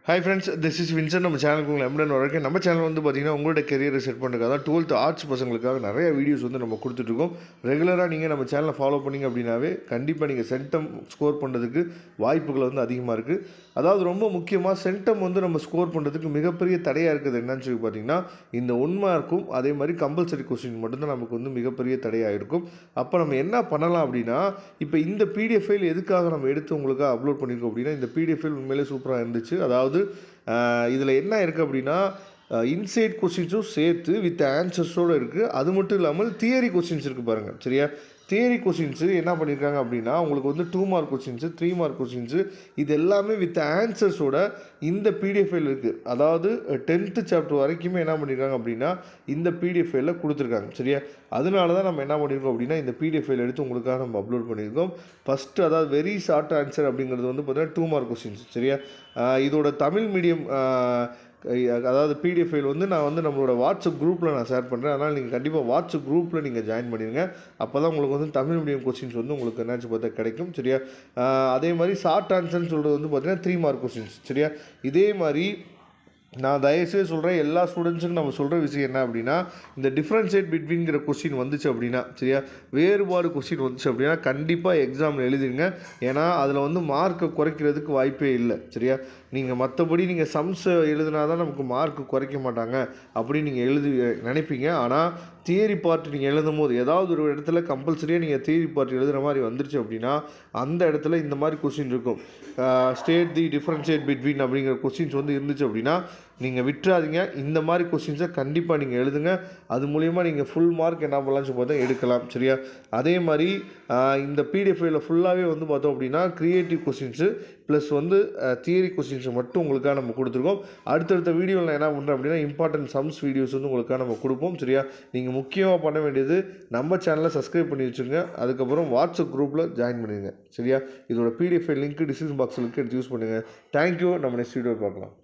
Hi friends, this is Vinson. நம்ம சேனலுக்கு உங்களை எம்டன் வரைக்கும் நம்ம சேனல் வந்து பார்த்திங்கன்னா உங்களோட கெரியரை செட் பண்ணுறதுக்காக தான் 12th ஆர்ட்ஸ் பசங்களுக்காக நிறைய வீடியோஸ் வந்து நம்ம கொடுத்துட்ருக்கோம். ரெகுலராக நீங்கள் நம்ம சேனலை ஃபாலோ பண்ணிங்க அப்படின்னாவே கண்டிப்பாக நீங்கள் சென்டம் ஸ்கோர் பண்ணுறதுக்கு வாய்ப்புகள் வந்து அதிகமாக இருக்குது. அதாவது ரொம்ப முக்கியமாக சென்டம் வந்து நம்ம ஸ்கோர் பண்ணுறதுக்கு மிகப்பெரிய தடையாக இருக்குது என்னன்னு சொல்லி பார்த்தீங்கன்னா இந்த 1 மார்க்கும் அதே மாதிரி கம்பல்சரி கொஸ்டின் மட்டும்தான் நமக்கு வந்து மிகப்பெரிய தடையாக இருக்கும். அப்போ நம்ம என்ன பண்ணலாம் அப்படின்னா, இப்போ இந்த பிடிஎஃப் ஃபைல் எதுக்காக நம்ம எடுத்து உங்களுக்காக அப்லோட் பண்ணியிருக்கோம் அப்படின்னா, இந்த பிடிஎஃப் ஃபைல் உண்மையிலே சூப்பராக இருந்துச்சு. அதாவது இதில் என்ன இருக்குது அப்படின்னா, இன்சைட் கொஸ்டின்ஸும் சேர்த்து வித் ஆன்சர்ஸோடு இருக்குது. அது மட்டும் இல்லாமல் தியரி கொஸ்டின்ஸ் இருக்குது பாருங்கள். சரியா, தியரி கொஸ்டின்ஸு என்ன பண்ணியிருக்காங்க அப்படின்னா, உங்களுக்கு வந்து 2 மார்க் கொஸ்டின்ஸு 3 மார்க் கொஸ்டின்ஸு இது எல்லாமே வித் ஆன்சர்ஸோட இந்த பிடிஎஃப் ஃபைல் இருக்குது. அதாவது 10th சாப்டர் வரைக்குமே என்ன பண்ணியிருக்காங்க அப்படின்னா இந்த பிடிஎஃப் ஃபைலில் கொடுத்துருக்காங்க. சரியா, அதனால தான் நம்ம என்ன பண்ணியிருக்கோம் அப்படின்னா இந்த பிடிஎஃப் ஃபைல் எடுத்து உங்களுக்காக நம்ம அப்லோட் பண்ணியிருக்கோம். ஃபஸ்ட்டு அதாவது வெரி ஷார்ட் ஆன்சர் அப்படிங்கிறது வந்து பார்த்தீங்கன்னா 2 மார்க் கொஸ்டின்ஸ். சரியா, இதோட தமிழ் மீடியம் அதாவது பிடிஎஃப் ஃபைல் வந்து நான் வந்து நம்மளோட வாட்ஸ்அப் குரூப்பில் நான் ஷேர் பண்ணுறேன். அதனால் நீங்கள் கண்டிப்பாக வாட்ஸ்அப் குரூப்பில் நீங்கள் ஜாயின் பண்ணிடுங்க. அப்போ தான் உங்களுக்கு வந்து தமிழ் மீடியம் கொஸ்டின்ஸ் வந்து உங்களுக்கு என்னாச்சு பார்த்தா கிடைக்கும். சரியா, அதே மாதிரி ஷார்ட் ஆன்சர்னு சொல்கிறது வந்து பார்த்திங்கன்னா 3 மார்க் கொஸ்டின்ஸ். சரியா, இதே மாதிரி நான் தயவுசெய்து சொல்கிறேன் எல்லா ஸ்டூடெண்ட்ஸுக்கும் நம்ம சொல்கிற விஷயம் என்ன அப்படின்னா, இந்த டிஃப்ரென்ஷியேட் பிட்வீன்கிற கொஸ்டின் வந்துச்சு அப்படின்னா, சரியா, வேறுபாடு கொஸ்டின் வந்துச்சு அப்படின்னா கண்டிப்பாக எக்ஸாமில் எழுதிடுங்க. ஏன்னா அதில் வந்து மார்க்கை குறைக்கிறதுக்கு வாய்ப்பே இல்லை. சரியா, நீங்கள் மற்றபடி நீங்கள் சம்ஸை எழுதினா தான் நமக்கு மார்க்கு குறைக்க மாட்டாங்க அப்படின்னு நீங்கள் நினைப்பீங்க. ஆனால் தியரி பார்ட் நீங்கள் எழுதும் போது ஏதாவது ஒரு இடத்துல கம்பல்சரியாக நீங்கள் தியரி பார்ட் எழுதுகிற மாதிரி வந்துருச்சு அப்படின்னா அந்த இடத்துல இந்த மாதிரி கொஸ்டின் இருக்கும். ஸ்டேட் தி டிஃப்ரென்ஷியேட் பிட்வீன் அப்படிங்கிற கொஸ்டின்ஸ் வந்து இருந்துச்சு அப்படின்னா நீங்கள் விட்டுறாதீங்க. இந்த மாதிரி கொஸ்டின்ஸை கண்டிப்பாக நீங்கள் எழுதுங்க. அது மூலிமா நீங்கள் ஃபுல் மார்க் என்ன பண்ணலாம்னு பார்த்தா எடுக்கலாம். சரியா, அதே மாதிரி இந்த பிடிஎஃப் ஃபைலில் ஃபுல்லாகவே வந்து பார்த்தோம் அப்படின்னா க்ரியேட்டிவ் கொஸ்டின்ஸு ப்ளஸ் வந்து தியரி கொஸ்டின்ஸை மட்டும் உங்களுக்காக நம்ம கொடுத்துருக்கோம். அடுத்தடுத்த வீடியோவில் நான் என்ன பண்ணுறேன் அப்படின்னா இம்பார்ட்டன்ட் சம்ஸ் வீடியோஸ் வந்து உங்களுக்காக நம்ம கொடுப்போம். சரியா, நீங்கள் முக்கியமாக பண்ண வேண்டியது நம்ம சேனலை சப்ஸ்கிரைப் பண்ணி வச்சுருங்க. அதுக்கப்புறம் வாட்ஸ்அப் குரூப்பில் ஜாயின் பண்ணிடுங்க. சரியா, இதோட பிடிஎஃப் ஃபைல் லிங்க் டிஸ்கிரிப்ஷன் பாக்ஸில் எடுத்து யூஸ் பண்ணுங்கள். தேங்க்யூ. நம்ம நெக்ஸ்ட் வீடியோ பார்க்கலாம்.